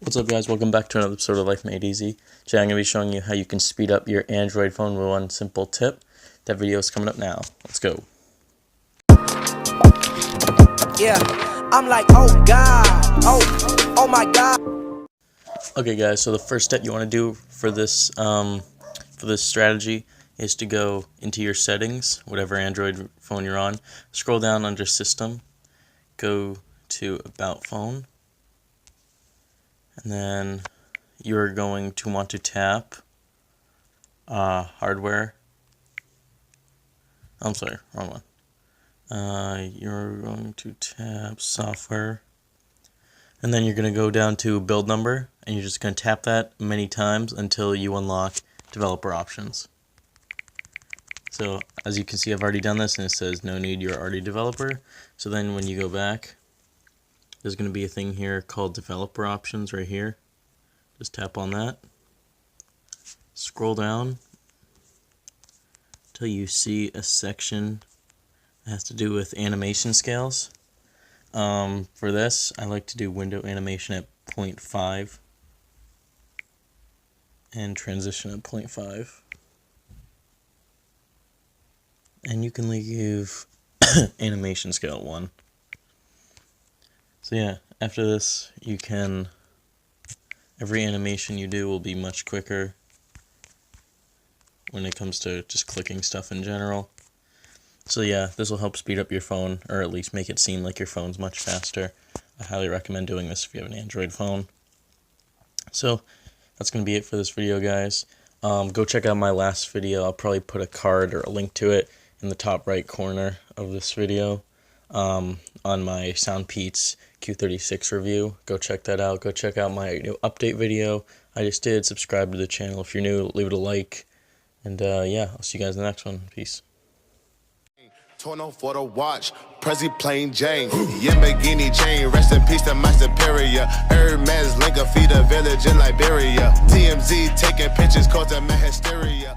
What's up, guys? Welcome back to another episode of Life Made Easy. Today I'm going to be showing you how you can speed up your Android phone with one simple tip. That video is coming up now. Let's go. Yeah, I'm like, oh God, oh my God. Okay, guys. So the first step you want to do for this strategy is to go into your settings, whatever Android phone you're on. Scroll down under System, go to About Phone. And then you're going to want to tap hardware. I'm sorry, wrong one. You're going to tap software. And then you're going to go down to build number. And you're just going to tap that many times until you unlock developer options. So as you can see, I've already done this and it says no need, you're already a developer. So then when you go back, there's going to be a thing here called developer options right here. Just tap on that. Scroll down until you see a section that has to do with animation scales. For this, I like to do window animation at 0.5 and transition at 0.5. And you can leave animation scale at 1. So yeah, after this, you can, every animation you do will be much quicker when it comes to just clicking stuff in general. So yeah, this will help speed up your phone, or at least make it seem like your phone's much faster. I highly recommend doing this if you have an Android phone. So that's going to be it for this video, guys. Go check out my last video. I'll probably put a card or a link to it in the top right corner of this video. On my SoundPeats Q36 review. Go check that out. Go check out my new update video I just did. Subscribe to the channel if you're new. Leave it a like. And yeah, I'll see you guys in the next one. Peace. Torn off for the watch, Prezi plain Jane, Yamborghini chain, rest in peace to my superior. Hermes Linker feed a village in Liberia. TMZ taking pictures causing my hysteria.